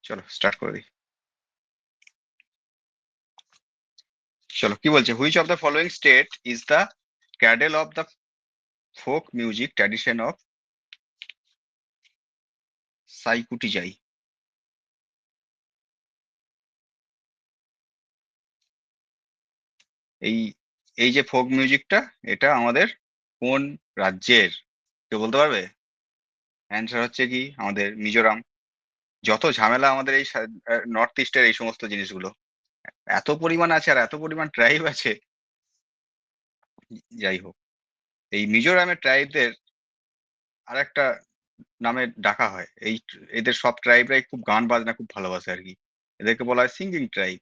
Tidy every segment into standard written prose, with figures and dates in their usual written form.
চলো স্টার্ট করে দিই। চলো কি বলছে, which of the following state is the cradle of the folk music tradition of সাইকুটিজাই। এই এই যে ফোক মিউজিকটা, এটা আমাদের কোন রাজ্যের? কেউ বলতে পারবে? অ্যান্সার হচ্ছে কি আমাদের মিজোরাম। যত ঝামেলা আমাদের এই নর্থ ইস্টের এই সমস্ত জিনিসগুলো, এত পরিমাণ আছে আর এত পরিমাণ ট্রাইব আছে। যাই হোক, এই মিজোরামের ট্রাইবদের আর একটা নামে ডাকা হয়। এদের সব ট্রাইবরাই খুব গান বাজনা খুব ভালোবাসে আর কি। এদেরকে বলা হয় সিঙ্গিং ট্রাইব।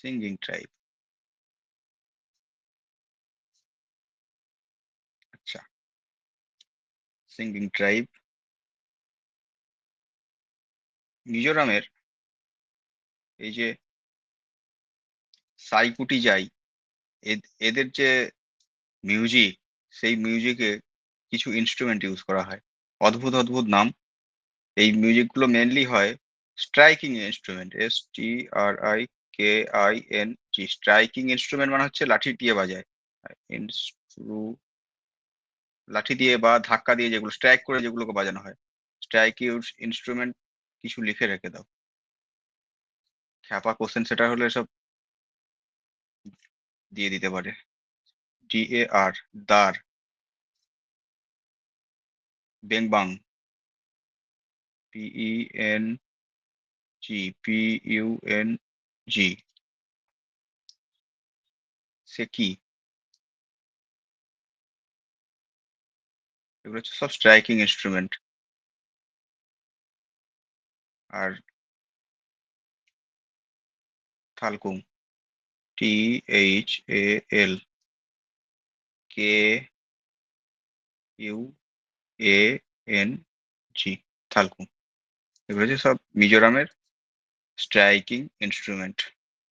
Singing tribe. আচ্ছা, সিঙ্গিং ট্রাইব মিজোরামের এই যে সাইকুটিজাই, এদের যে মিউজিক, সেই মিউজিকে কিছু ইনস্ট্রুমেন্ট ইউজ করা হয়। অদ্ভুত অদ্ভুত নাম। এই মিউজিক গুলো মেনলি হয় striking instrument, STRIKING। Striking instrument মানে হচ্ছে লাঠি দিয়ে বাজায়। ইনস্ট্রু লাঠি দিয়ে বা ধাক্কা দিয়ে যেগুলো স্ট্রাইক করে যেগুলোকে বাজানো হয়, স্ট্রাইক ইনস্ট্রুমেন্ট। কিছু লিখে রেখে দাও। খ্যাপা কোশ্চেন সেটা হলে সব দিয়ে দিতে পারে। DAR, দার। বেংবাং, PENG, সে কি? এগুলো হচ্ছে সব স্ট্রাইকিং ইনস্ট্রুমেন্ট। আর থালকুং, THALKUNG, থালকুং। এগুলো হচ্ছে সব মিজোরামের স্ট্রাইকিং ইনস্ট্রুমেন্ট।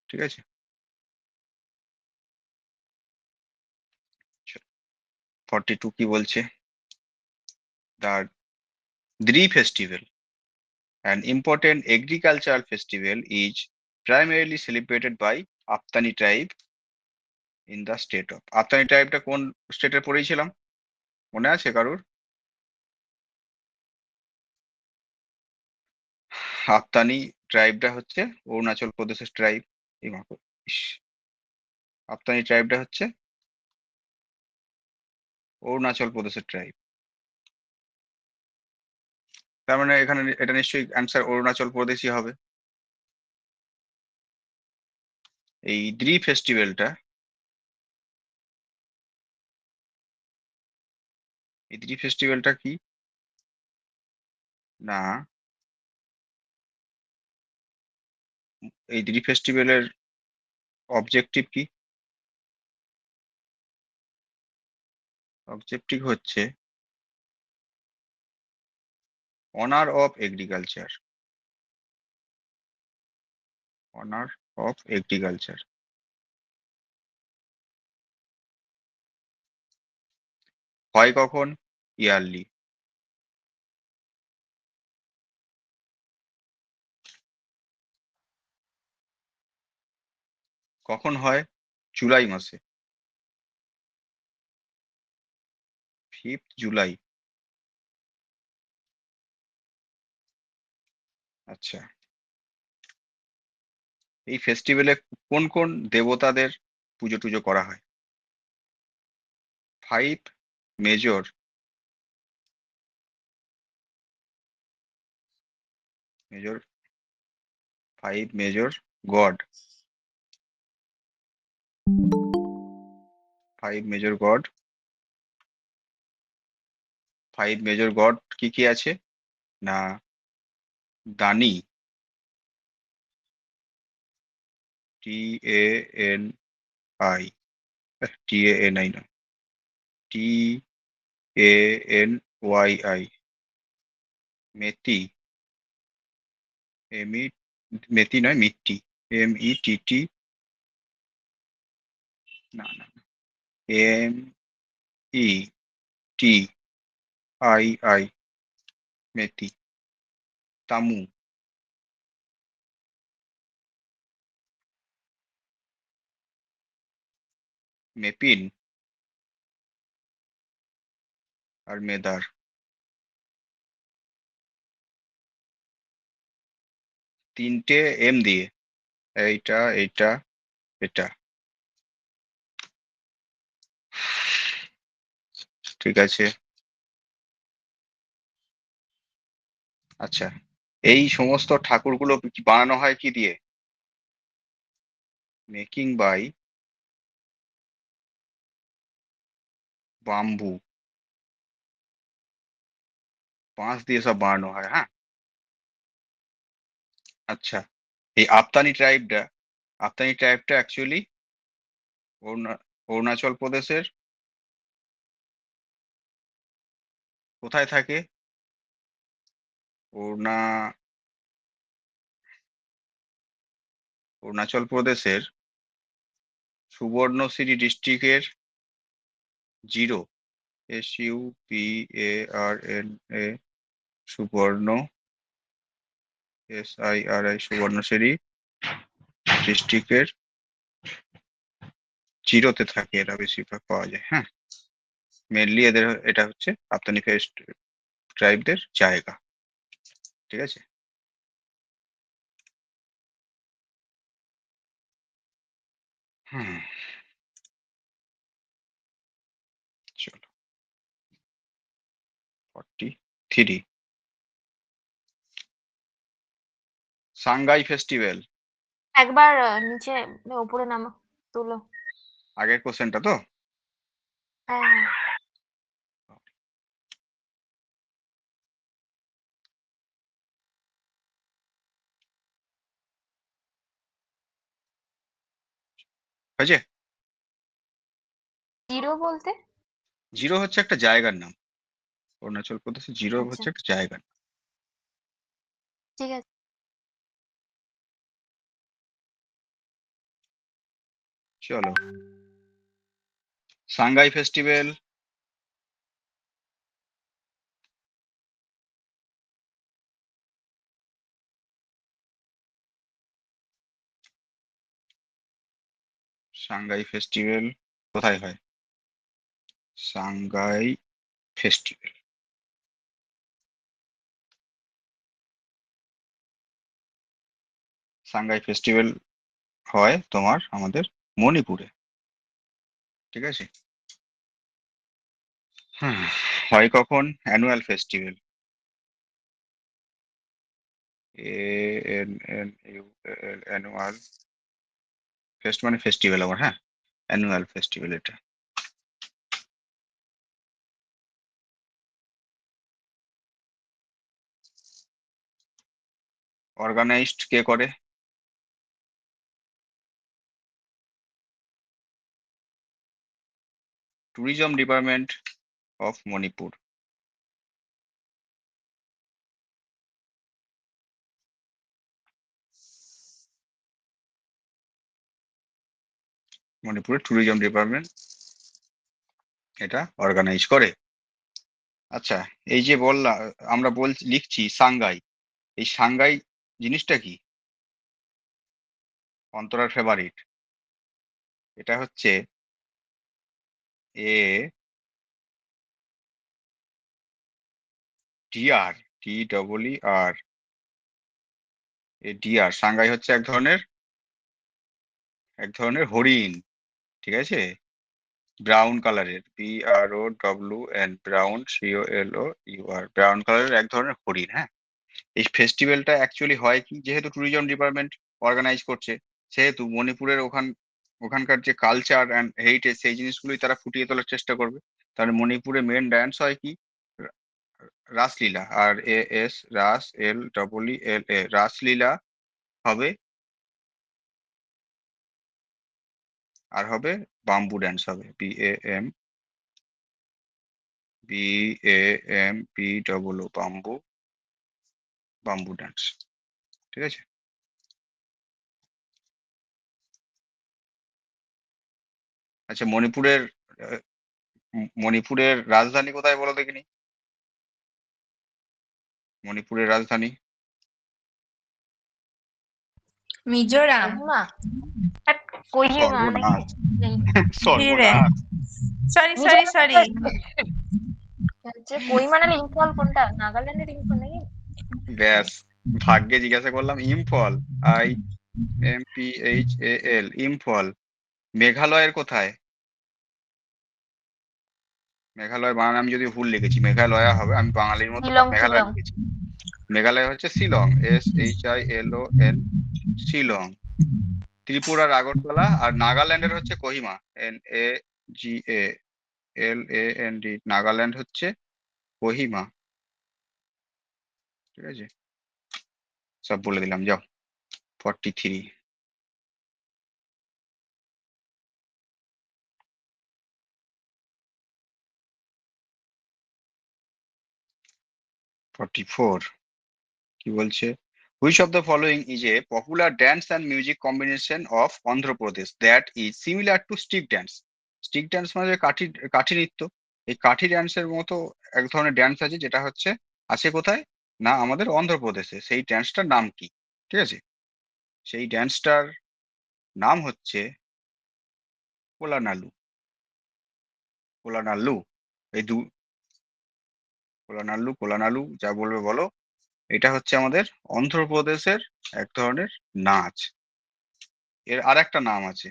ঠিক আছে। 42 কি বলছে? The Dree festival, an important agricultural festival, is primarily celebrated by Aptani tribe in the state of. Aptani ট্রাইবটা কোন স্টেটে পড়েছিলাম? মনে আছে কারুর? আফতানি ট্রাইবটা হচ্ছে অরুণাচল প্রদেশের ট্রাইব। এই মা গো, ইস! আফতানি ট্রাইবটা হচ্ছে অরুণাচল প্রদেশের ট্রাইব। তার মানে এখানে এটা নিশ্চয়ই অ্যান্সার অরুণাচল প্রদেশই হবে। এই দ্রি ফেস্টিভ্যালটা, এই দ্রি ফেস্টিভ্যালটা কি? না, এই দ্রি ফেস্টিভ্যালের অবজেক্টিভ কি? অবজেক্টিভ হচ্ছে honour of agriculture. Honour of agriculture. হয় কখন? ইয়ারলি। কখন হয়? জুলাই মাসে। 5th জুলাই। আচ্ছা, এই ফেস্টিভ্যালে কোন কোন দেবতাদের পুজো টুজো করা হয়? 5 major, major 5 major god. 5 major god. 5 major god কি কি আছে? না, দানি, TANI, TANI না, TANYI, মেতি, এমই, মেতি নয় মিট্টি, METT, না না, ME আই আই মেতি, তামু, মেপিন আর মেদার। তিনটে এম দিয়ে, এইটা এইটা এটা। ঠিক আছে। আচ্ছা, এই সমস্ত ঠাকুরগুলো বানানো হয় কি দিয়ে? মেকিং বাই বাম্বু, বাঁশ দিয়ে সব বানানো হয়, হ্যাঁ। আচ্ছা, এই আফতানি ট্রাইবটা অ্যাকচুয়ালি অরুণাচল প্রদেশের কোথায় থাকে? অরুণা অরুণাচল প্রদেশের সুবর্ণশিরি ডিস্ট্রিক্টের জিরো, SUBARNA, সুবর্ণ, SIRI, সুবর্ণশিরি ডিস্ট্রিক্টের জিরোতে থাকে এরা বেশিরভাগ পাওয়া যায়, হ্যাঁ। মেনলি এটা হচ্ছে আফতানি ফেস্ট ট্রাইবদের জায়গা। ঠিক আছে। হুম, চলো 43, সাংগাই ফেস্টিভ্যাল। একবার নিচে উপরে নামা, তুলো। আগের কোশ্চেনটা তো? হ্যাঁ হ্যাঁ। হয়েছে। জিরো বলতে? জিরো হচ্ছে একটা জায়গার নাম, অরুণাচল প্রদেশে জিরো আচ্ছা, হচ্ছে একটা জায়গার নাম। ঠিক আছে। চলো, সাংগাই ফেস্টিভ্যাল সাংগাই ফেস্টিভ্যাল কোথায় হয়? সাংগাই ফেস্টিভ্যাল সাংগাই ফেস্টিভ্যাল হয় তোমার আমাদের মণিপুরে। ঠিক আছে। হ্যাঁ, হয় কখন? Annual festival, ANNUAL, annual, fest মানে ফেস্টিভ্যাল আবার, হ্যাঁ। অ্যানুয়াল ফেস্টিভ্যাল এটা। অর্গানাইজড কে করে? Tourism department of Manipur. মণিপুরের ট্যুরিজম ডিপার্টমেন্ট এটা অর্গানাইজ করে। আচ্ছা, এই যে বললাম, আমরা লিখছি সাংগাই, এই সাংগাই জিনিসটা কি? অন্তরার ফেভারিট। এটা হচ্ছে ডিআর, DEER, ডিআর। সাংগাই হচ্ছে এক ধরনের হরিণ। ঠিক আছে। ব্রাউন কালারের, BROWN, ব্রাউন, COLOUR, ব্রাউন কালারের এক ধরনের হরিণ, হ্যাঁ। এই ফেস্টিভ্যালটা অ্যাকচুয়ালি হয় কি, যেহেতু ট্যুরিজম ডিপার্টমেন্ট অর্গানাইজ করছে, সেহেতু মণিপুরের ওখানকার যে কালচার অ্যান্ড হেরিটেজ, সেই জিনিসগুলোই তারা ফুটিয়ে তোলার চেষ্টা করবে। তাহলে মণিপুরে মেন ডান্স হয় কি? রা- রাসলীলা, RAS, রাসলীলা হবে। আর হবে বাম্বু ড্যান্স হবে, BAMBO, বাম্বু, বাম্বু ড্যান্স। ঠিক আছে। আচ্ছা, মণিপুরের রাজধানী কোথায় বলো দেখিনি? মণিপুরের রাজধানী? মিজোরাম। কোহিমা। কোহিমা নাকি? সর্বনাশ সর্বনাশ। সরি মিজোরাম সরি হচ্ছে কোহিমা নাহলে ইম্ফল কোনটা? নাগাল্যান্ডের ইম্ফল নাকি? ব্যাস, ভাগ্যে জিজ্ঞাসা করলাম। ইম্ফল, IMPHAL, ইম্ফল। মেঘালয়ের কোথায়? মেঘালয় বানান আমি যদি ভুল লিখেছি, মেঘালয়া হবে, আমি বাঙালির মতো শিলং মেঘালয় শিলং। লিখেছি। মেঘালয় হচ্ছে শিলং, SHILON, শিলং। ত্রিপুরার আগরতলা, আর নাগাল্যান্ডের হচ্ছে কোহিমা, NAGALAND, নাগাল্যান্ড হচ্ছে কোহিমা। ঠিক আছে, সব বলে দিলাম, যাও। 43, 44 কি বলছে? Which of the following is a popular dance and music combination of Andhra Pradesh that is similar to stick dance? Stick dance মানে কাঠি কাঠি নৃত্য। এই কাঠি ড্যান্সের মতো এক ধরনের ড্যান্স আছে, যেটা হচ্ছে আছে কোথায় না আমাদের অন্ধ্রপ্রদেশে। সেই ড্যান্সটার নাম কি? ঠিক আছে, সেই ড্যান্সটার নাম হচ্ছে কোলানালু। কোলানাল্লু, এই কোলানাল্লু কোলানালু যা বলবে বলো। এটা হচ্ছে আমাদের অন্ধ্রপ্রদেশের এক ধরনের নাচ। এর আর একটা নাম আছে,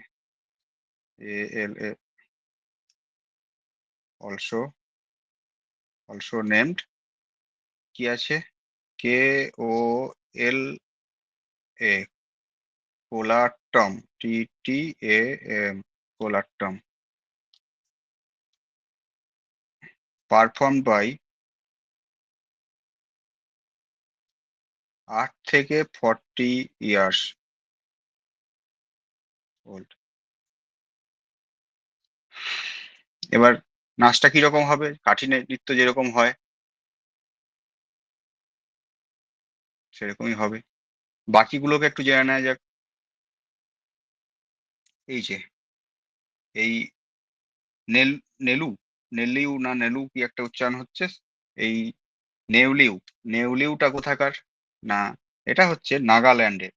ALA, অলসো নেমড, কি আছে, KOLA, Kolattam, TTAM, Kolattam, perform by 8 থেকে 40 ইয়ার্স ওল্ড। এবার নাচটা কিরকম হবে? কাঠি নৃত্য যেরকম হয় সেরকমই হবে। বাকিগুলোকে একটু জেনে নেওয়া যাক। এই যে এই নেল নেলু নেলিউ না নেলু কি একটা উচ্চারণ হচ্ছে, এই নেউলিউ, নেউলিউটা কোথাকার না? এটা হচ্ছে নাগাল্যান্ডে।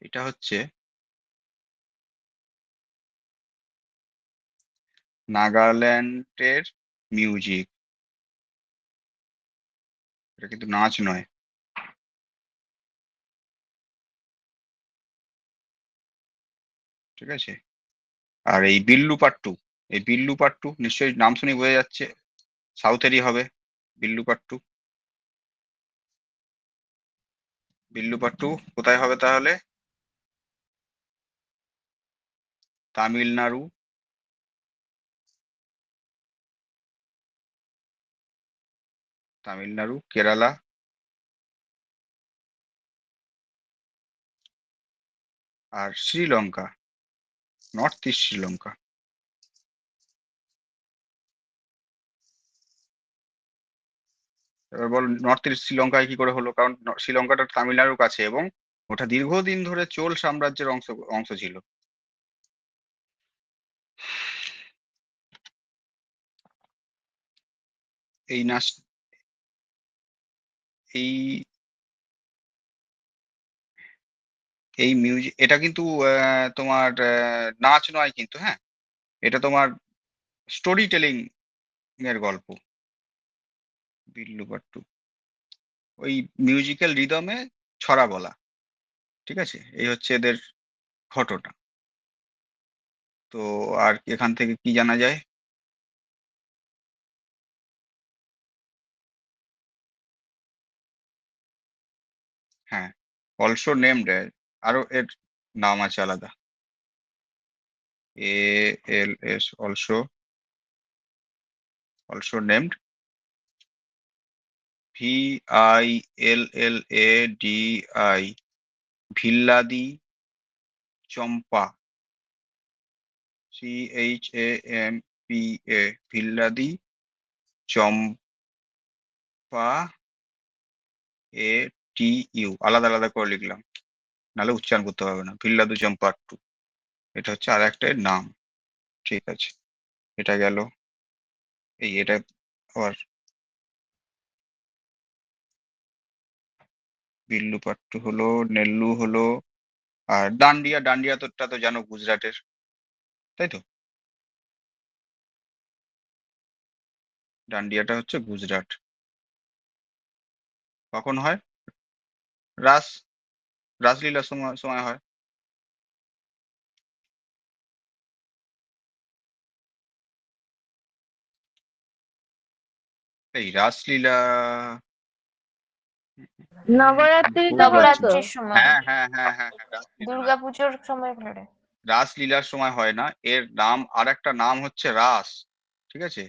এটা হচ্ছে নাগাল্যান্ডের মিউজিক। এটা কিন্তু নাচ নয়। ঠিক আছে, আর এই বিল্লু পাট্টু, এই বিল্লু পাট্টু নিশ্চয়ই নাম শুনে বোঝা যাচ্ছে সাউথেরই হবে। বিল্লু পাট্টু, বিল্লু পাট্টু কোথায় হবে তাহলে? তামিলনাড়ু, তামিলনাড়ু, কেরালা আর শ্রীলঙ্কা, নর্থ ইস্ট শ্রীলঙ্কা। এবার বল নর্থ ইস্ট শ্রীলঙ্কায় কি করে হলো? কারণ শ্রীলঙ্কাটা তামিলনাড়ুর কাছে, এবং ওটা দীর্ঘদিন ধরে চোল সাম্রাজ্যের অংশ অংশ ছিল। এই নাচ, এই এই মিউজিক, এটা কিন্তু তোমার নাচ নয় কিন্তু, হ্যাঁ, এটা তোমার স্টোরি টেলিং এর গল্প। বিল্লু পাট্টু ওই মিউজিক্যাল রিদমে ছড়া বলা। ঠিক আছে, এই হচ্ছে এদের ঘটনা। তো আর এখান থেকে কি জানা যায়? হ্যাঁ, অলসো নেমড, আরো এর নাম আছে আলাদা, ALS, অলসো নেমড, VILLADI, ভিল্লাদি চম্পা, CHAMPA, ভিল্লাদি চম্পা, ATU, আলাদা আলাদা করে লিখলাম, নাহলে উচ্চারণ করতে পারবে না। ভিল্লাদু চম্পাট্টু, এটা হচ্ছে আর একটা এর নাম। ঠিক আছে। এটা গেল, এটা আবার বিল্লু পাট্টু হলো, নেল্লু হলো, আর ডান্ডিয়া তোরটা তো জানো গুজরাটের, তাই তো? ডান্ডিয়াটা হচ্ছে গুজরাট। কখন হয়? রাস রাসলীলার সময় সময় হয়। এই রাসলীলা নবরাত্রিতে ভুল হয় বলছি। তো। নবরাত্রির সময়, হ্যাঁ, রাসলীলা নয়। দুর্গাপুজোর সময় পড়ে। রাসলীলার সময় হয় না, এর নাম আর একটা নাম হচ্ছে রাস, ঠিক আছে?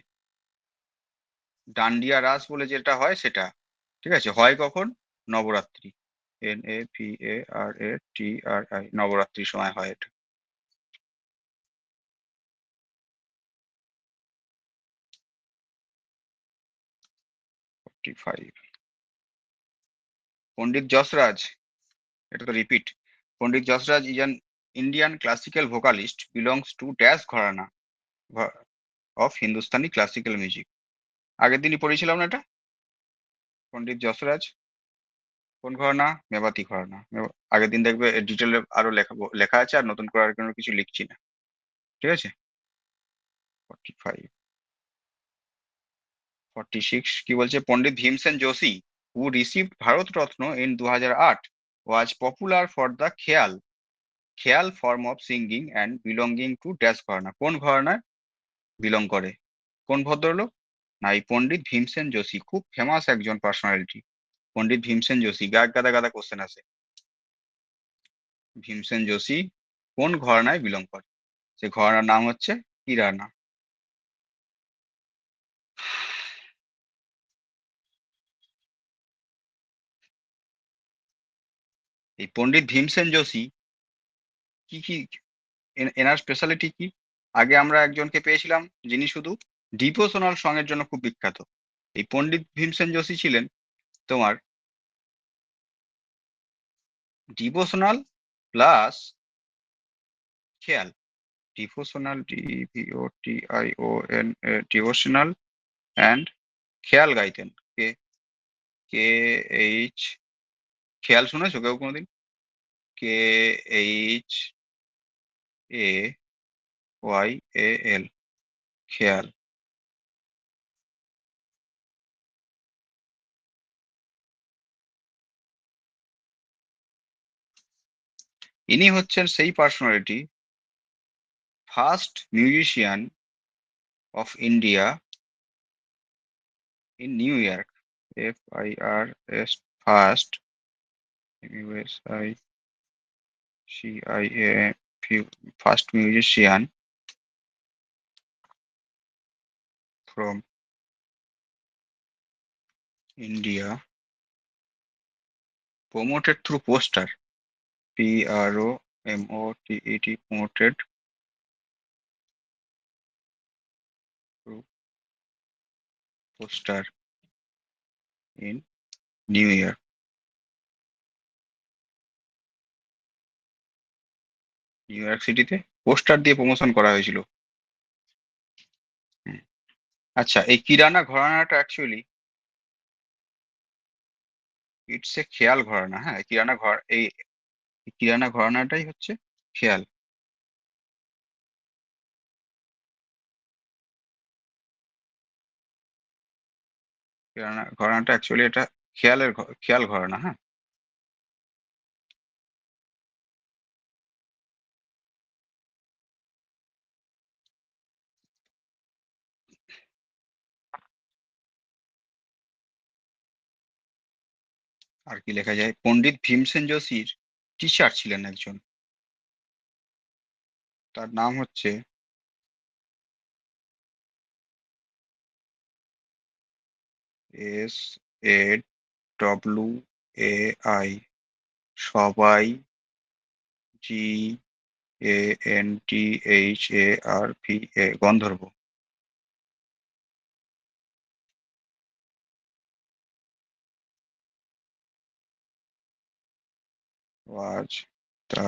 ডান্ডিয়া রাস বলে যেটা হয় সেটা, ঠিক আছে? হয় কখন? নবরাত্রি, NAVARATRI, নবরাত্রির সময় হয় এটা। পণ্ডিত যশরাজ, এটা তো repeat. Pandit Jasraj is an Indian classical vocalist, belongs to dash gharana of Hindustani classical music. আগের দিনই পড়েছিলাম না এটা? পণ্ডিত যশরাজ কোন ঘরানা? মেবাতি ঘরানা। আগের দিন দেখবে ডিটেলে আরো লেখা আছে, আর নতুন করে আর কোনো কিছু লিখছি না, ঠিক আছে? 45, 46 কি বলছে? Pandit Bhimsen Joshi, who received Bharat Ratna in 2008, was popular for the khayal form of singing and belonging to dash gharana. কোন ঘরানায় বিলং করে? কোন ভদ্রলোক? না, এই পণ্ডিত ভীমসেন যোশী, খুব ফেমাস একজন পার্সোনালিটি। পণ্ডিত ভীমসেন যোশী, গাদা গাদা কোশ্চেন আছে। ভীমসেন যোশী কোন ঘরানায় বিলং করে? সে ঘরানার নাম হচ্ছে কিরানা। এই পণ্ডিত ভীমসেন যোশী কি কি, এনার স্পেশালিটি কি? আগে আমরা একজনকে পেয়েছিলাম যিনি শুধু ডিভোশনাল সং এর জন্য খুব বিখ্যাত। এই পণ্ডিত ভীমসেন যোশী ছিলেন তোমার ডিভোশনাল প্লাস খেয়াল। ডিভোশনাল, DVOTION, ডিভোশনাল অ্যান্ড খেয়াল গাইতেন। কে কে এইচ, খেয়াল শুনেছো কেউ কোনোদিন? KHAYAL, খেয়াল। ইনি হচ্ছেন সেই personality, first musician of India in new York. FIRS, first, MUSICIA, first musician from India, promoted through poster, PROMOTED, promoted through poster in New York. New York সিটিতে পোস্টার দিয়ে প্রমোশন করা হয়েছিল। হুম। আচ্ছা, এই কিরানা ঘরানাটা অ্যাকচুয়ালি ইটস এ খেয়াল ঘরানা। হ্যাঁ, এই কিরানা ঘরানাটাই হচ্ছে খেয়াল। কিরানা ঘরানাটা অ্যাকচুয়ালি এটা খেয়াল ঘরানা। হ্যাঁ, আর কি লেখা যায়? পণ্ডিত ভীমসেন যোশীর টিচার ছিলেন একজন, তার নাম হচ্ছে SAWAI, সবাই, GANTHARVA, Gandharba. was the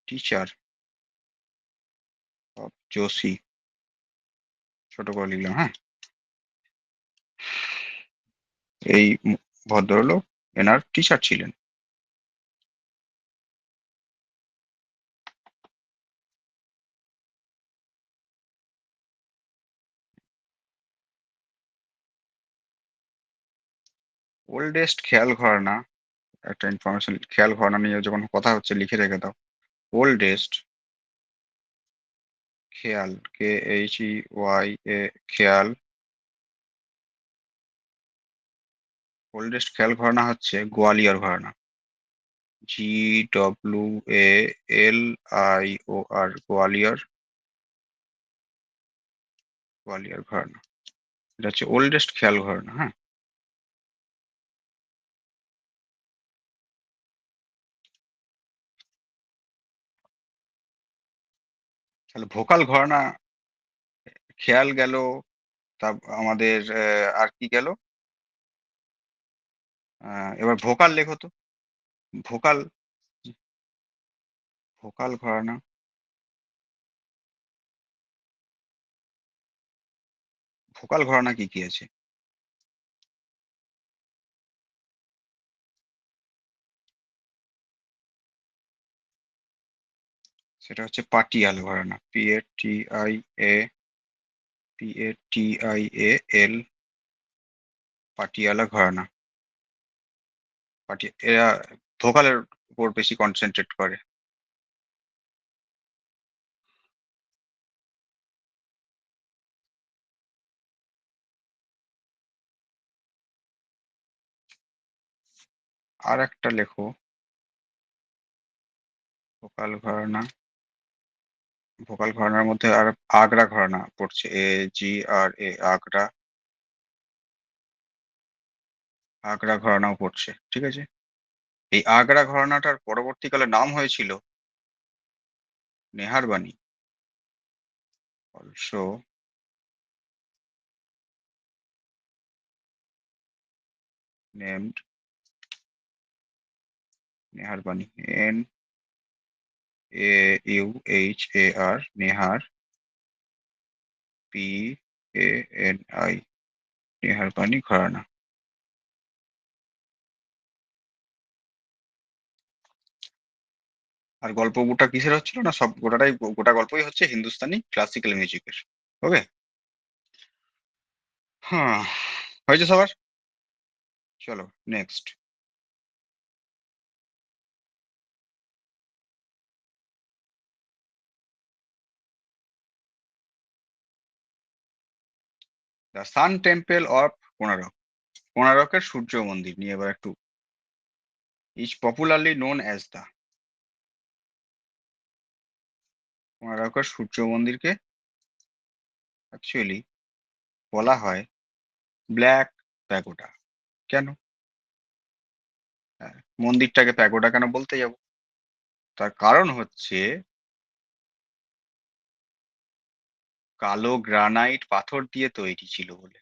teacher of Joshi. ছোট করে লিখলাম, হ্যাঁ। এই ভদ্রলোক এনার টিচার ছিলেন। ওল্ডেস্ট খেয়াল ঘরানা, একটা ইনফরমেশন, খেয়াল ঘরানা নিয়ে যখন কথা হচ্ছে লিখে রেখে দাও। ওল্ডেস্ট খেয়াল, KHEYA, খেয়াল, ওল্ডেস্ট খেয়াল ঘরানা হচ্ছে গোয়ালিয়র ঘরানা, GWALIOR, গোয়ালিয়র, গোয়ালিয়র ঘরানা। এটা হচ্ছে ওল্ডেস্ট খেয়াল ঘরানা, হ্যাঁ। তাহলে ভোকাল ঘরানা, খেয়াল গেল, তা আমাদের আর কি গেল? এবার ভোকাল লেখো তো। ভোকাল, ভোকাল ঘরানা, ভোকাল ঘরানা কি কি আছে? সেটা হচ্ছে পাটিয়াল ঘরানা, PATIAL, পাটিয়ালা ঘরানা। এরা ভোকালের উপর বেশি কনসেন্ট্রেট করে। আর একটা লেখো, ভোকাল ঘরানা, ভোকাল ঘরানার মধ্যে আর আগ্রা ঘরানা পড়ছে, AGRA, আগ্রা, আগ্রা ঘরানাও পড়ছে, ঠিক আছে। এই আগ্রা ঘরানাটার পরবর্তীকালে নাম হয়েছিল নেহারবানি, অলসো নেমড নেহারবানি, NAUHAR, নেহার, PANI, নেহারবানি ঘরানা। আর গল্প গোটা কিসের হচ্ছিল না, সব গোটাটাই, গোটা গল্পই হচ্ছে হিন্দুস্তানি ক্লাসিক্যাল মিউজিকের। ওকে, হ্যাঁ, হয়েছে সবার? চলো next. The sun temple of Konark, কোনারকের সূর্য মন্দির নিয়ে এবার একটু, is popularly known as the, কোনারকের সূর্য মন্দিরকে অ্যাকচুয়ালি বলা হয় ব্ল্যাক প্যাগোডা। কেন? মন্দিরটাকে প্যাগোডা কেন বলতে যাব? তার কারণ হচ্ছে কালো গ্রানাইট পাথর দিয়ে তৈরি ছিল বলে।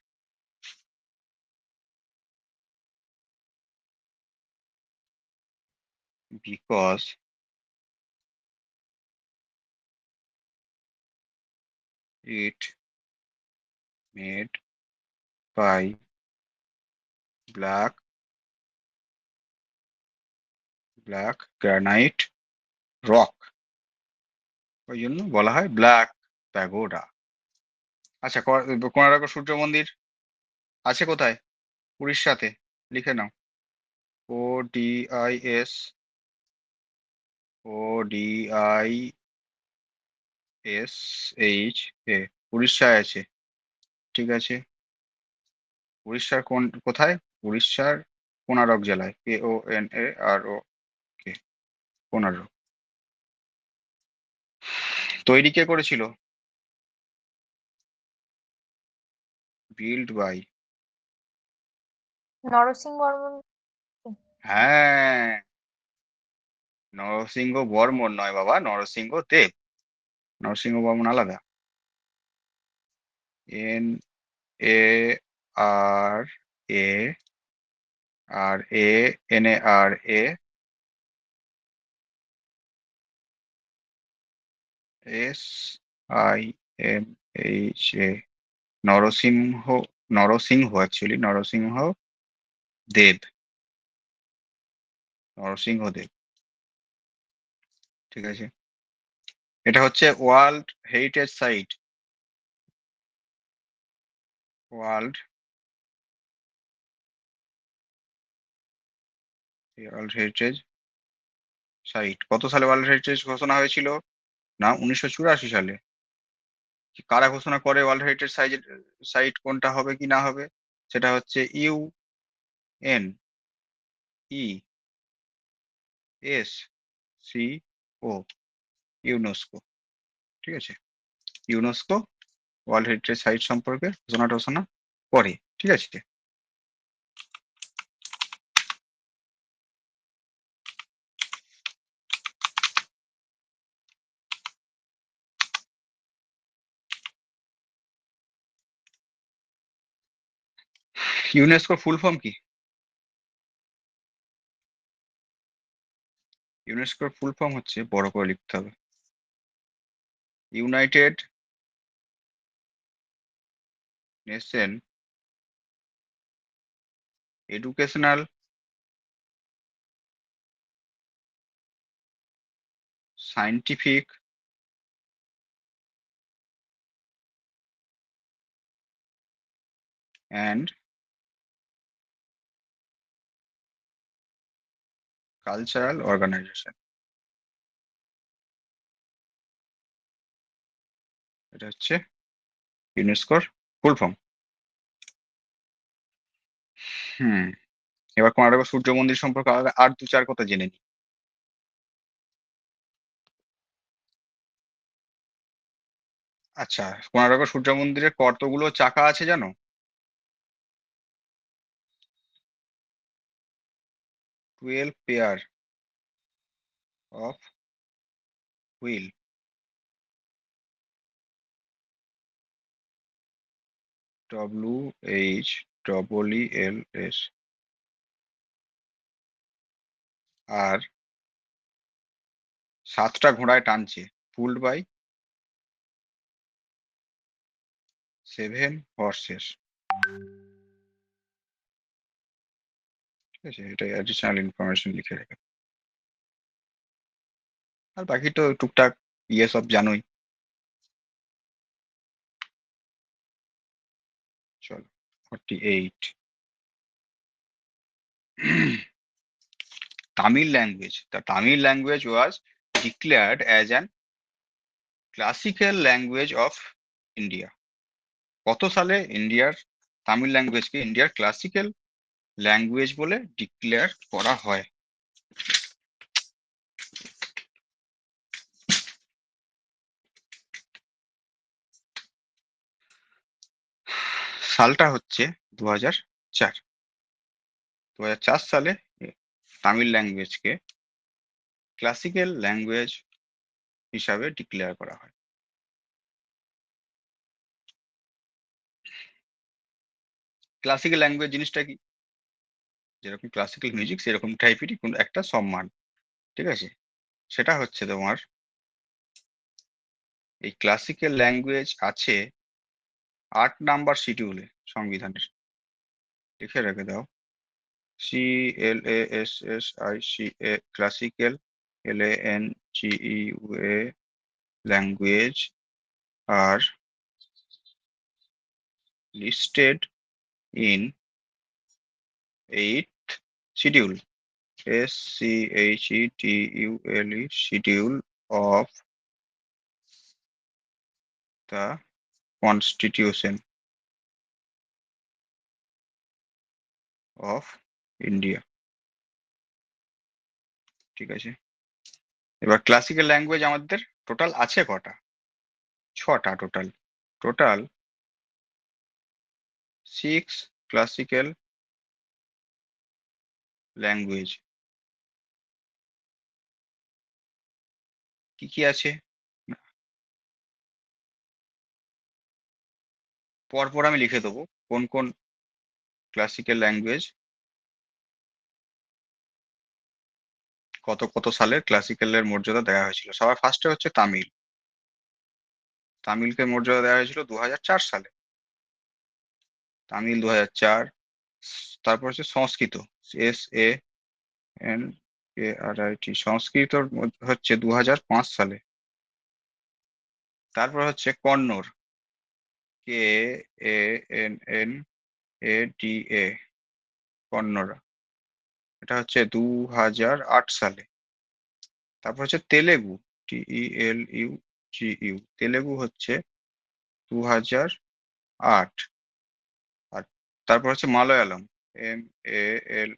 Because it made by black granite rock, ওই জন্য বলা হয় ব্ল্যাক প্যাগোডা। আচ্ছা, কোনারক সূর্য মন্দির আছে কোথায়? উড়িষ্যাতে, লিখে নাও, ODIS, ODISHA, উড়িষ্যায় আছে, ঠিক আছে। উড়িষ্যার কোথায়? উড়িষ্যার কোনারক জেলায়, KONAROK, কোনারক। তৈরি কে করেছিল? Build by, Narasimha Varman. হ্যাঁ, নরসিংহ বর্মন নয় বাবা, নরসিংহ দেব, নরসিংহ বর্মন আলাদা। NARA, SIMHA, Narasimha Narasimha actually Deb Narasimha Deb, ঠিক আছে। এটা হচ্ছে world heritage site, world world heritage site. কত সালে ওয়ার্ল্ড হেরিটেজ ঘোষণা হয়েছিল? না, 1984 সালে। কারা ঘোষণা করে ওয়ার্ল্ড হেরিটেজ সাইট কোনটা হবে কি না হবে? সেটা হচ্ছে ইউএন এস সি ও, ইউনেস্কো, ঠিক আছে। ইউনেস্কো ওয়ার্ল্ড হেরিটেজ সাইট সম্পর্কে ঘোষণা টোষণা করে, ঠিক আছে। ইউনেস্কোর ফুল ফর্ম কি? ইউনেস্কোর ফুল ফর্ম হচ্ছে, বড় করে লিখতে হবে, United Nation Educational Scientific and Cultural Organization. এটা হচ্ছে ইউনেস্কোর ফুল ফর্ম। এবার কোনারক সূর্য মন্দির সম্পর্কে আর দু চার কথা জেনে নিই। আচ্ছা, কোনারক সূর্য মন্দিরে কতগুলো চাকা আছে জানো? 12 পেয়ার অফ হুইল, WHEELS, আর 7টা ঘোড়ায় টানছে, পুলড বাই 7 হর্সেস, ঠিক আছে। এটা অ্যাডিশনাল ইনফরমেশন লিখে রেখে, আর বাকি তো টুকটাক সব জানোই। চলো 48, Tamil language. The Tamil language was declared as an classical language of India. কত সালে ইন্ডিয়ার তামিল ল্যাঙ্গুয়েজকে ইন্ডিয়ার ক্লাসিক্যাল ল্যাঙ্গুয়েজ বলে ডিক্লেয়ার করা হয়? সালটা হচ্ছে 2004। 2004 সালে তামিল ল্যাঙ্গুয়েজকে ক্লাসিক্যাল ল্যাঙ্গুয়েজ হিসাবে ডিক্লেয়ার করা হয়। ক্লাসিক্যাল ল্যাঙ্গুয়েজ জিনিসটা কি? যেরকম ক্লাসিক্যাল মিউজিক সেরকম টাইপেরই কোন একটা সম্মান, ঠিক আছে। সেটা হচ্ছে তোমার, এই ক্লাসিক্যাল ল্যাঙ্গুয়েজ আছে 8 নাম্বার শিডিউলে সংবিধানের, লিখে রেখে দাও। CLASSICA, ক্লাসিক্যাল, LANGUA, ল্যাঙ্গুয়েজ আর listed in 8th schedule, SCHEDULE, schedule of the constitution of India, ঠিক আছে। এবার ক্লাসিক্যাল ল্যাঙ্গুয়েজ আমাদের টোটাল আছে কটা? 6টা টোটাল। Total 6 classical language. কি কি আছে? পরপর আমি লিখে দেবো কোন কোন ক্লাসিক্যাল ল্যাঙ্গুয়েজ কত কত সালের ক্লাসিক্যালের মর্যাদা দেওয়া হয়েছিল। সবার ফার্স্টে হচ্ছে তামিল। তামিলকে মর্যাদা দেওয়া হয়েছিল 2004 সালে। তামিল 2004, তারপর হচ্ছে সংস্কৃত, SANKRIT, সংস্কৃত হচ্ছে 2005 সালে। তারপর হচ্ছে কন্নড়, KANNADA, কন্নড়, এটা হচ্ছে 2008 সালে। তারপর হচ্ছে তেলেগু, TELUGU, তেলেগু হচ্ছে 2008। আর তারপর হচ্ছে মালয়ালম, MALAYALAM,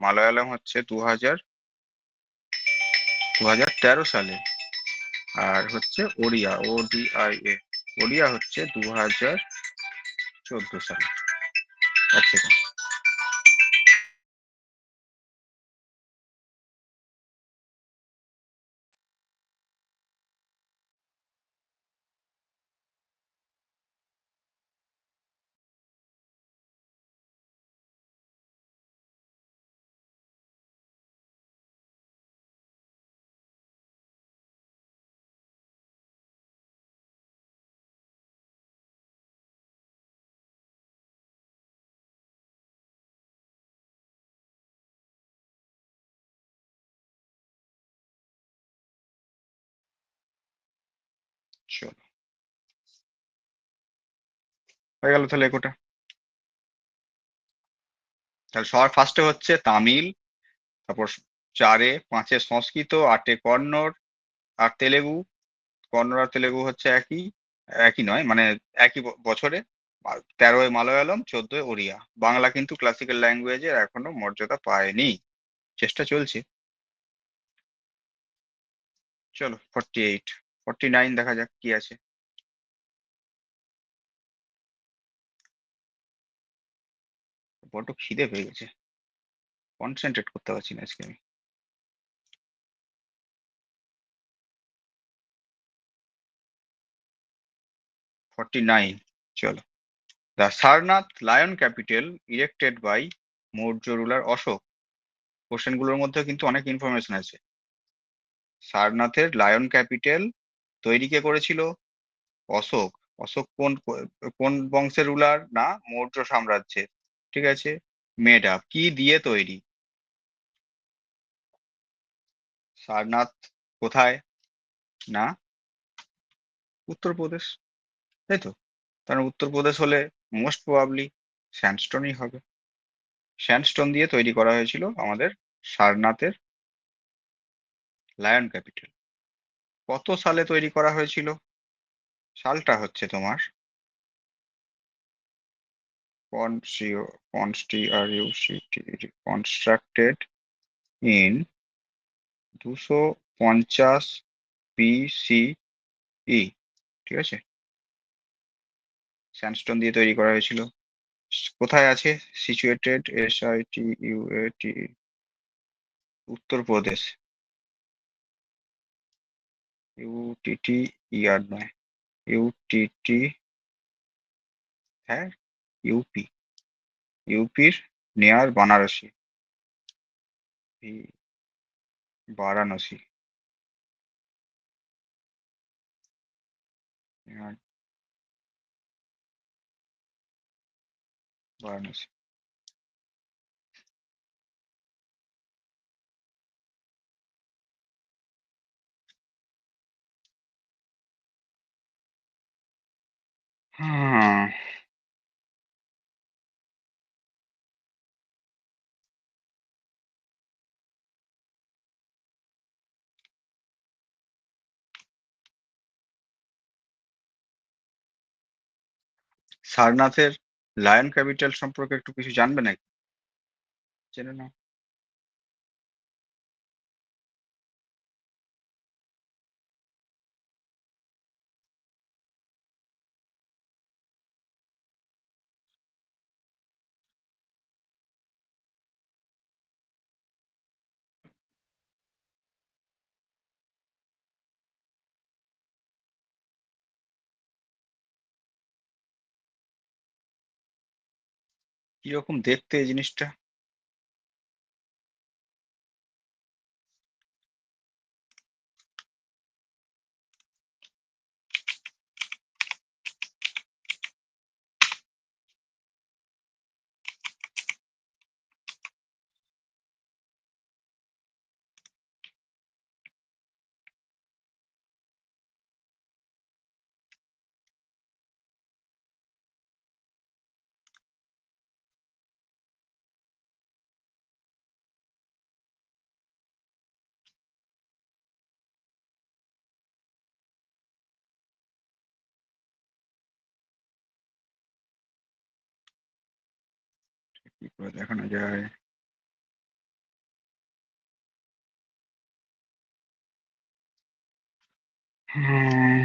মালয়ালম হচ্ছে 2013 সালে। আর হচ্ছে ওড়িয়া, ODIA, ওড়িয়া হচ্ছে 2014 সালে। এক সেকেন্ড। চলো, হয়ে গেল তাহলে একটা। তাহলে সবার ফার্স্টে হচ্ছে তামিল, তারপর 4-এ 5-এ সংস্কৃত, 8-এ কন্নড় আর তেলেগু। কন্নড় আর তেলেগু হচ্ছে একই, একই নয় মানে একই বছরে। 13-এ মালয়ালম, 14-এ ওড়িয়া। বাংলা কিন্তু ক্লাসিক্যাল ল্যাঙ্গুয়েজের এখনো মর্যাদা পায়নি, চেষ্টা চলছে। চলো 48, 49 দেখা যাক কি আছে। বড্ড খিদে পেয়ে গেছে, কনসেন্ট্রেট করতে পারছি না আজকে আমি। 49, চলো। The Sarnath lion capital erected by Maurya ruler Ashoka. Question গুলোর মধ্যে কিন্তু অনেক ইনফরমেশন আছে। সারনাথের লায়ন ক্যাপিটাল তৈরি কে করেছিল? অশোক। অশোক কোন কোন বংশের রুলার? না, মৌর্য সাম্রাজ্যের। ঠিক আছে। মেড আপ, কি দিয়ে তৈরি? সারনাথ কোথায়? না, উত্তরপ্রদেশ, তাই তো? কারণ উত্তরপ্রদেশ হলে মোস্ট প্রবাবলি স্যান্ডস্টোনই হবে। স্যান্ডস্টোন দিয়ে তৈরি করা হয়েছিল আমাদের সারনাথের লায়ন ক্যাপিটাল। কত সালে তৈরি করা হয়েছিল? সালটা হচ্ছে তোমার কনস্ট্রাক্টেড ইন 250 BCE। ঠিক আছে, স্যান্ডস্টোন দিয়ে তৈরি করা হয়েছিল। কোথায় আছে সিচুয়েটেড? SITUATE, উত্তরপ্রদেশ। UTTER নয়, UTT, হ্যাঁ ইউপি, ইউপির নেয়ার বানারসি, বারাণসী, near বারাণসী। হ্যাঁ, সারনাথের লায়ন ক্যাপিটাল সম্পর্কে একটু কিছু জানবে নাকি? জেনে নাও। কিরকম দেখতে এই জিনিসটা? কি করে দেখানো যায়? হুম,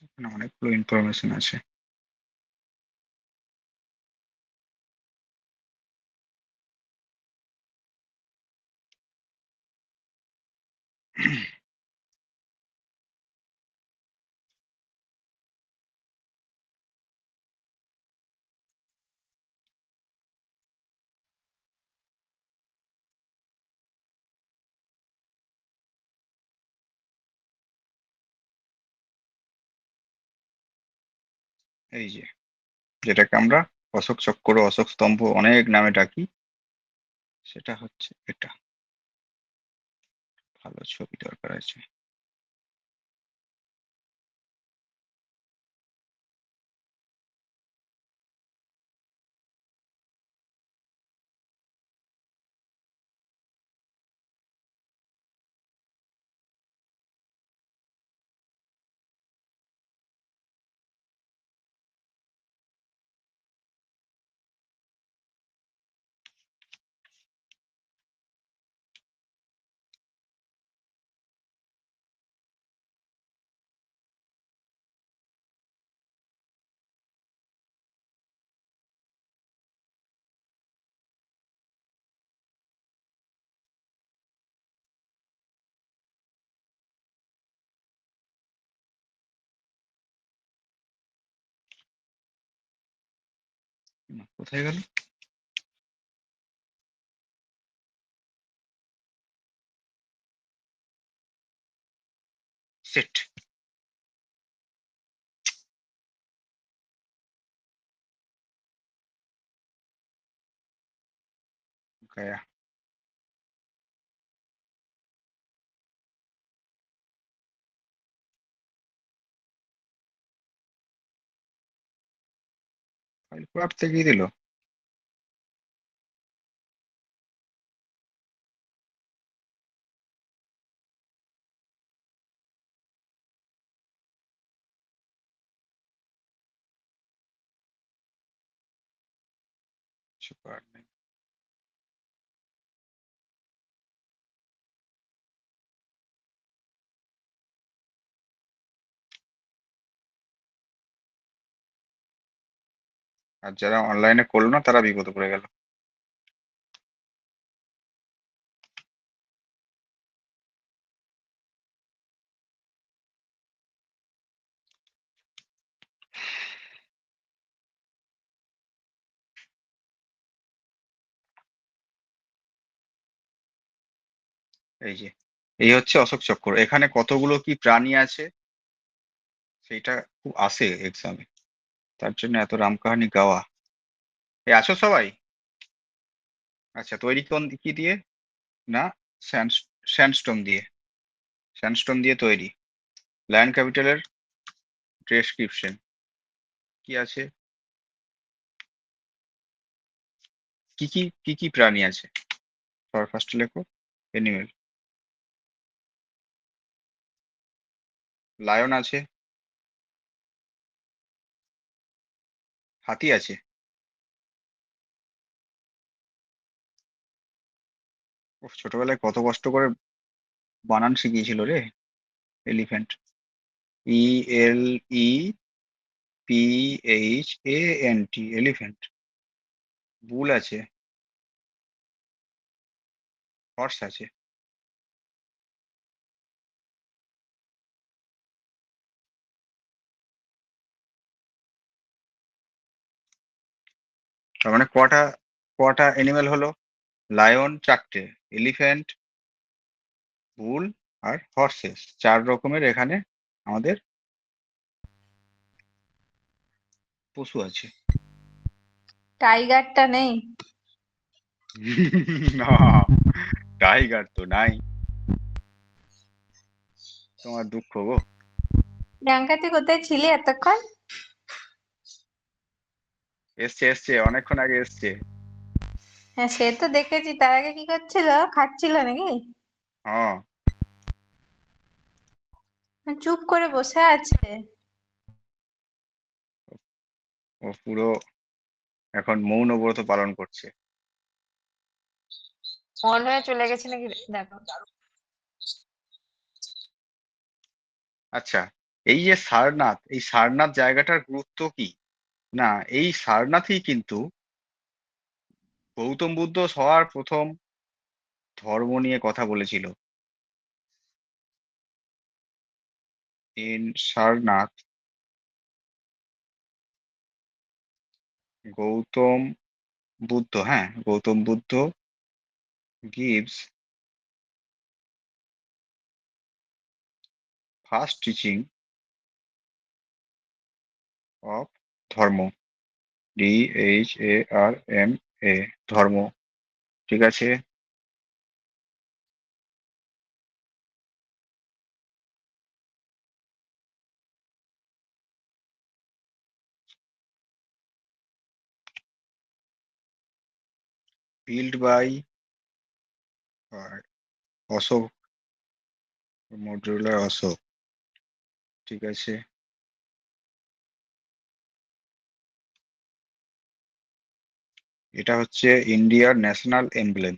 এখানে অনেকগুলো ইনফরমেশন আছে। এই যে, যেটাকে আমরা অশোক চক্র, অশোক স্তম্ভ অনেক নামে ডাকি, সেটা হচ্ছে এটা। ভালো ছবি দরকার আছে। কোথায় গেল? সেট। গয়া। ফাইল ক্রাফট থেকে দিল। সুপার নেই। আর যারা অনলাইনে করলো না তারা বিপদে পড়ে গেল। এই যে, এই হচ্ছে অশোক চক্র। এখানে কতগুলো কি প্রাণী আছে সেটা খুব আসে এক্সামে, তার জন্য এত রামকাহানি গাওয়া। এই আছো সবাই? আচ্ছা, তৈরি কোন কি দিয়ে? না, স্যান্ডস্টোন দিয়ে। স্যান্ডস্টোন দিয়ে তৈরি। লায়ন ক্যাপিটালের ডেসক্রিপশন কি আছে? কি কি প্রাণী আছে? সবার ফার্স্টে লেখো এনিমেল। লায়ন আছে, হাতি আছে, উফ, ছোটবেলায় কত কষ্ট করে বানান শিখিয়েছিল রে। Elephant, ELEPHANT, elephant. বুল আছে, হর্স আছে, তার মানে কটা কটা এনিমেল হলো? লায়ন 4টে, এলিফ্যান্ট, বুল আর হর্সেস 4 রকমের এখানে আমাদের পশু আছে। টাইগারটা নেই? না, টাইগার তো নাই। তোমার দুঃখ গো। প্রিয়াঙ্কা তুই কোথায় ছিলি এতক্ষণ? এসছে এসছে, অনেকক্ষণ আগে এসছে। হ্যাঁ সে তো দেখেছি, তার আগে কি করছিল? খাচ্ছিল নাকি? হ্যাঁ, চুপ করে বসে আছে। ও পুরো এখন মৌন ব্রত পালন করছে। মন হয়ে চলে গেছে নাকি দেখো। আচ্ছা, এই যে সারনাথ, এই সারনাথ জায়গাটার গুরুত্ব কি? না, এই সারনাথই কিন্তু গৌতম বুদ্ধ সবার প্রথম ধর্ম নিয়ে কথা বলেছিল। ইন সারনাথ গৌতম বুদ্ধ, হ্যাঁ, Gautam Buddha gives first teaching of ধর্ম, DHARMA, ধর্ম। ঠিক আছে, built by অশোক, মডুলার অশোক। ঠিক আছে, এটা হচ্ছে ইন্ডিয়ার ন্যাশনাল এমব্লেম।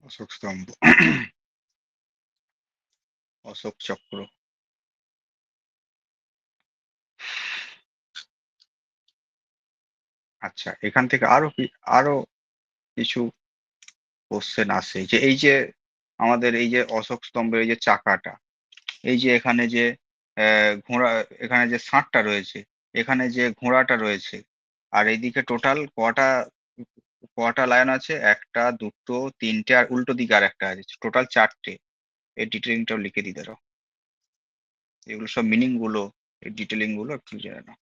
অশোক স্তম্ভ, অশোক চক্র। আচ্ছা, এখান থেকে আরো কিছু কোশ্চেন আসে, যে এই যে আমাদের এই যে অশোক স্তম্ভের এই যে চাকাটা, এই যে এখানে যে ঘোড়া, এখানে যে ষাঁড়টা রয়েছে, এখানে যে ঘোড়াটা রয়েছে, আর এইদিকে টোটাল কটা কটা লাইন আছে? একটা, দুটো, তিনটে, আর উল্টো দিকে আর একটা আছে, টোটাল চারটে। এই ডিটেলিংটাও লিখে দিতে দাও। এগুলো সব মিনিং গুলো, এই ডিটেলিং গুলো একটু জেনে নাও।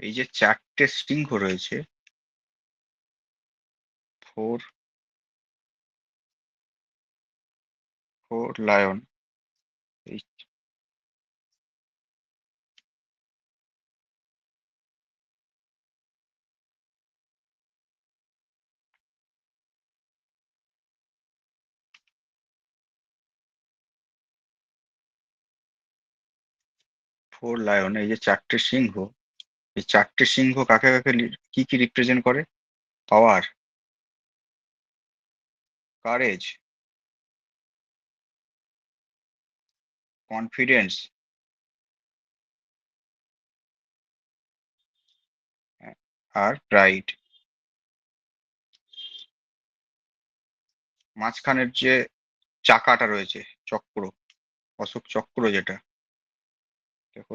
এই যে চারটে সিংহ রয়েছে, ফোর ফোর লায়ন, এই ফোর লায়ন, এই যে চারটে সিংহ, এই চারটে সিংহ কাকে কাকে কি কি রিপ্রেজেন্ট করে? পাওয়ার, কারেজ, কনফিডেন্স, আর প্রাইড। মাঝখানের যে চাকাটা রয়েছে, চক্র, অশোক চক্র যেটা, দেখো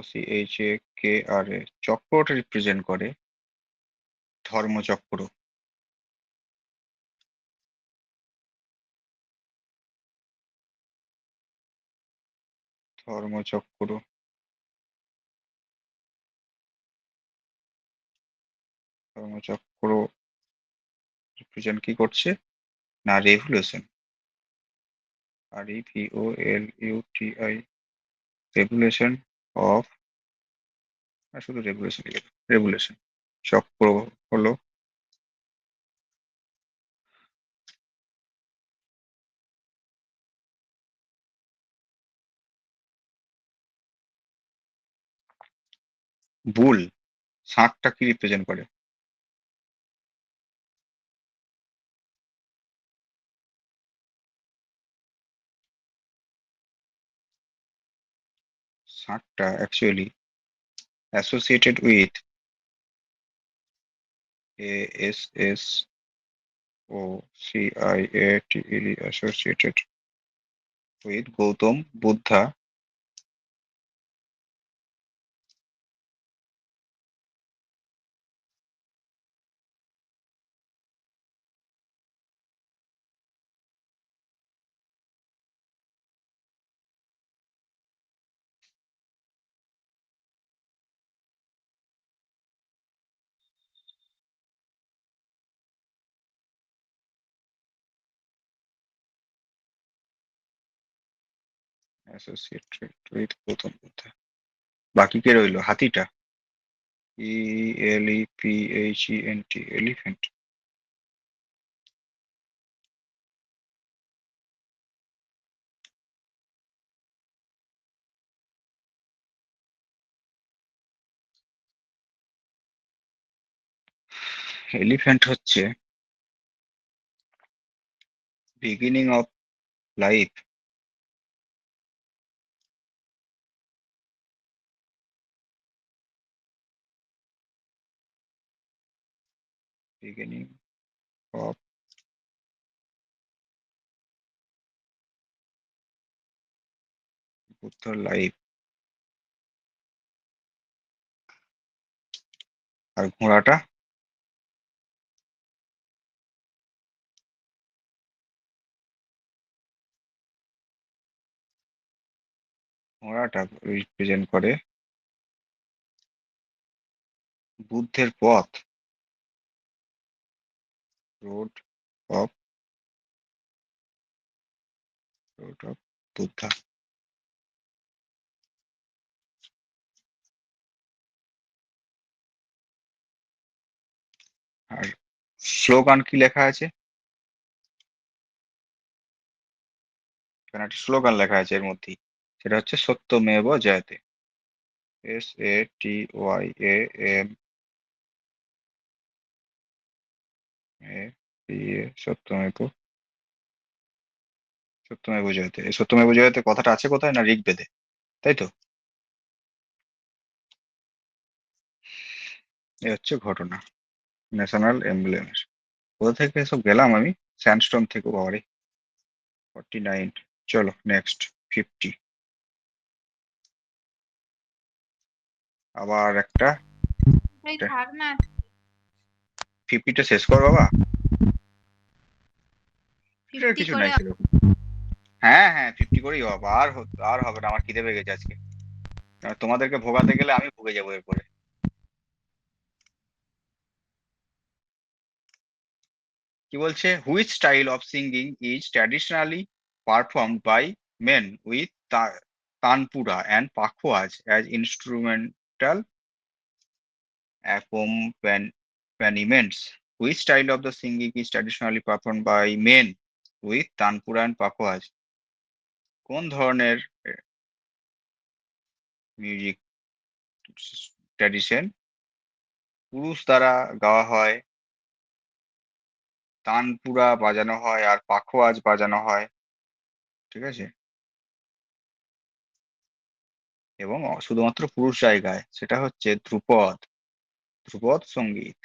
CHAKRA, চক্রটা রিপ্রেজেন্ট করে ধর্মচক্র। ধর্মচক্র, ধর্মচক্র রিপ্রেজেন্ট কি করছে? না, রেভলিউশন, REVOLUTI, রেভলিউশন অফ, শুধু রেভলিউশন, রেভলিউশন। চক্র হলো বুল, ষাঁড়টা কি রিপ্রেজেন্ট করে? ষাটটা actually associated with ASSOCIATE associated with Gautam Buddha associated with Gautam Buddha। বাকি কে রইলো? হাতিটা, ELEPHENT, এলিফ্যান্ট। এলিফ্যান্ট হচ্ছে beginning of life, beginning of বুদ্ধার লাইফ। আর ঘোড়াটা ঘোড়াটা রিপ্রেজেন্ট করে বুদ্ধের পথ, রোড অফ বুদ্ধা। আর স্লোগান কি লেখা আছে? এখানে একটা স্লোগান লেখা আছে এর মধ্যেই, সেটা হচ্ছে সত্যমেব জয়তে। সত্যমেব, সত্যমেব জয়তে। এই সত্যমেব জয়তে কথাটা আছে কোথায়? না ঋগ্বেদে, তাই তো? এই হচ্ছে ঘটনা ন্যাশনাল এমব্লেমের। কোথা থেকে এসব গেলাম আমি? স্যান্ডস্টোন থেকে। বাবারে, 49। চলো নেক্সট, 50। আবার একটা, এই থাক না, 50টা শেষ কর বাবা। 50 50 কিছু করে নাই সেরকম। হ্যাঁ হ্যাঁ, 50 করেই হবে। আর হবে না, আমার খিদে পেয়ে গেছে আজকে। তোমাদেরকে ভোগাতে গেলে আমি ভুগে যাবো এরপরে। কি বলছে? Which style of singing is traditionally performed by men with tanpura and pakhawaj as instrumental accompaniments? Which style of the singing is traditionally performed by men with tanpura and pakhwaz? কোন ধরনের মিউজিক ট্র্যাডিশন পুরুষ দ্বারা গাওয়া হয়, তানপুরা বাজানো হয় আর পাখোয়াজ বাজানো হয়, ঠিক আছে? এবং শুধুমাত্র পুরুষরাই গায়, সেটা হচ্ছে ধ্রুপদ, ধ্রুপদ সঙ্গীত।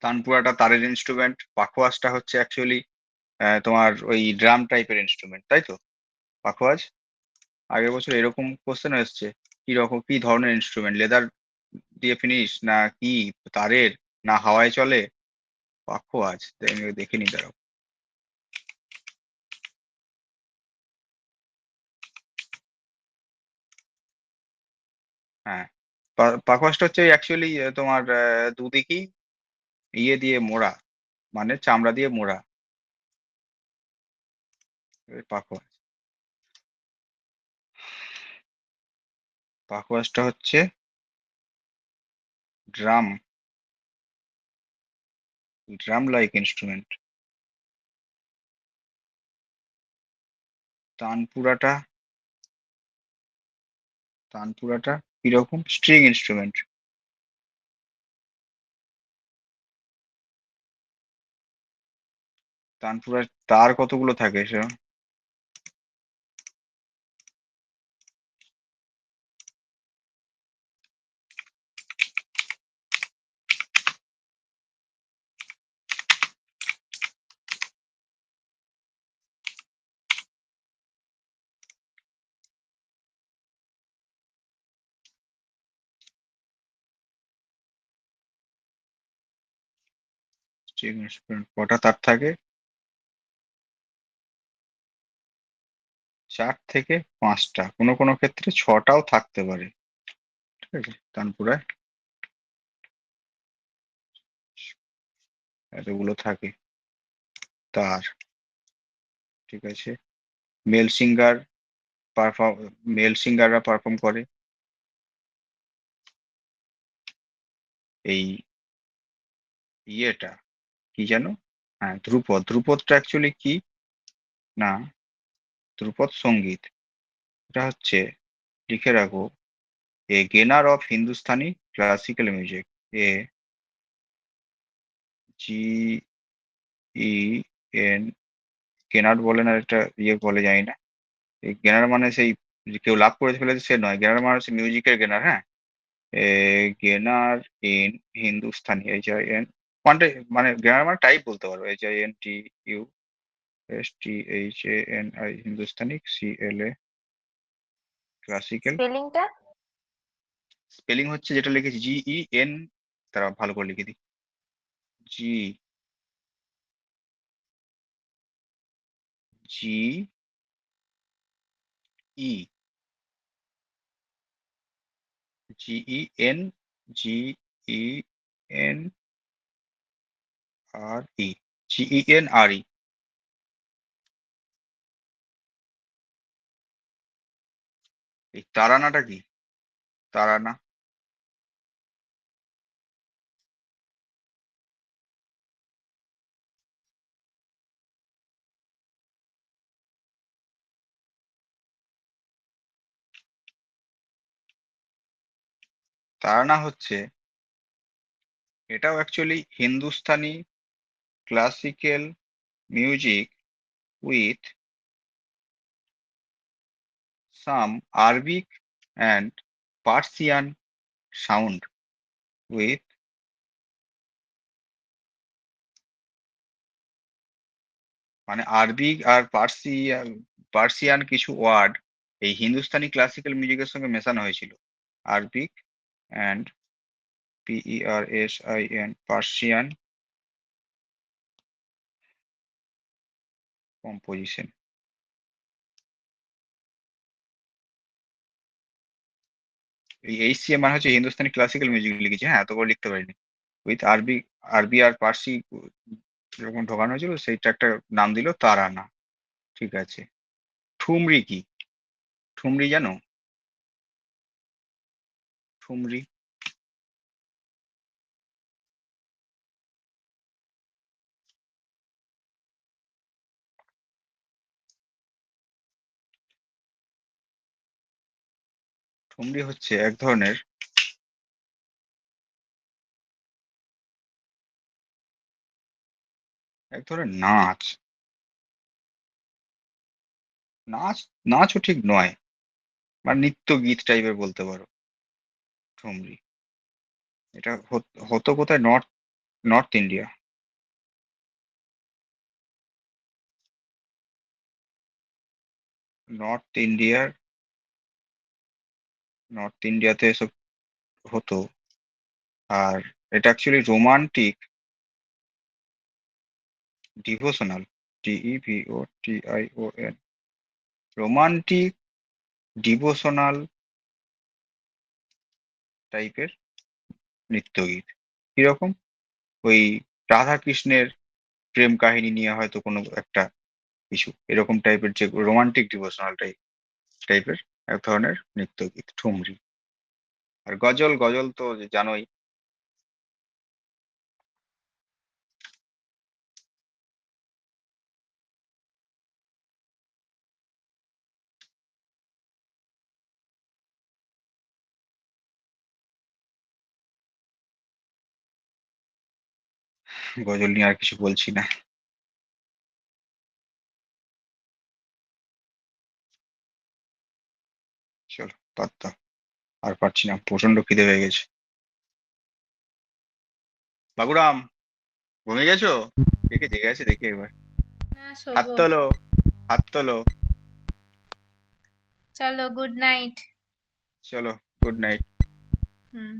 তানপুরাটা তারের ইনস্ট্রুমেন্ট, পাখোয়াজটা হচ্ছে অ্যাকচুয়ালি তোমার ওই ড্রাম টাইপের ইনস্ট্রুমেন্ট, তাই তো? পাখোয়াজ আগের বছর এরকম কোশ্চেন এসছে, কি রকম কি ধরনের ইনস্ট্রুমেন্ট, লেদার দিয়ে ফিনিশ না কি, তারের না হাওয়ায় চলে? পাখোয়াজ দেখে নি, দাঁড়াও। হ্যাঁ, পাখোয়াজটা হচ্ছে অ্যাকচুয়ালি তোমার দুদিকেই ইয়ে দিয়ে মোড়া, মানে চামড়া দিয়ে মোড়া, পাখোয়াজ। পাখোয়াজটা হচ্ছে ড্রাম, ড্রাম লাইক ইনস্ট্রুমেন্ট। তানপুরাটা, তানপুরাটা কিরকম? String instrument. তানপুরার তার কতগুলো থাকে সে? কটা তার থাকে? 4 থেকে 5টা, কোনো কোনো ক্ষেত্রে 6টাও থাকতে পারে। ঠিক আছে, তানপুরায় এতগুলো থাকে তার। ঠিক আছে, মেল সিঙ্গার মেল সিঙ্গাররা পারফর্ম করে এই ইয়েটা কি যেন, হ্যাঁ ধ্রুপদ। ধ্রুপদটা অ্যাকচুয়ালি কি না, ধ্রুপদ সঙ্গীত এটা হচ্ছে, লিখে রাখো, a genre of Hindustani classical music. A G E N, genre বলেন আর একটা ইয়ে বলে জানি না। এই গেনার মানে সেই যে কেউ লাভ করে ফেলেছে সে নয়, গেনার মানে হচ্ছে মিউজিকের গেনার। হ্যাঁ, a genre in Hindustani, HIN মানে গেনার মানে টাইপ বলতে পারো, HINTUSTHANI হিন্দুস্তানি, CLA ক্লাসিক্যাল। স্পেলিংটা? স্পেলিং হচ্ছে যেটা লিখেছি GEN, তারা ভালো করে লিখে দিই, জি ই GEN GENRE। এই তারানাটা কি? তারানা, তারানা হচ্ছে, এটাও actually Hindustani classical music with some Arabic and Persian sound, with মানে আরবিক আর পার্সিয়ান কিছু ওয়ার্ড এই হিন্দুস্তানি ক্লাসিক্যাল মিউজিকের সঙ্গে মেশানো হয়েছিল। Arabic and PERSIAN, Persian composition. এই HCM মানে হচ্ছে হিন্দুস্তানি ক্লাসিক্যাল মিউজিক লিখেছি, হ্যাঁ এত করে লিখতে পারিনি। উইথ আরবি, আরবি আর পার্সি এরকম ঢোকানো হয়েছিল, সেইটা একটা নাম দিল তারানা। ঠিক আছে, ঠুমরি কি? ঠুমরি জানো? ঠুমরি, ঠুমরি হচ্ছে এক ধরনের নাচ। নাচ, নাচও ঠিক নয়, মানে নৃত্য গীত টাইপের বলতে পারো ঠুমরি। এটা হতো কোথায়? North India. নর্থ ইন্ডিয়ার, নর্থ ইন্ডিয়াতে এসব হতো। আর এটা actually romantic devotional, DEVOTION, romantic devotional টাইপের নৃত্যগীত। কিরকম? ওই রাধা কৃষ্ণের প্রেম কাহিনী নিয়ে হয়তো কোনো একটা কিছু এরকম টাইপের, যে রোমান্টিক ডিভোশনাল টাইপের এক ধরনের নৃত্যগীত ঠুমরি। আর গজল, গজল তো জানোই। গজল নিয়ে আর কিছু বলছি না। চলো বাদ দাও, আর পারছি না, প্রচন্ড খিদে হয়ে গেছে। বাবুরাম, ঘুমিয়ে গেছো? কে কে জেগে আছে দেখি একবার, না হাত শোবো। তোলো, হাত তোলো। চলো গুড নাইট। চলো গুড নাইট। হুম।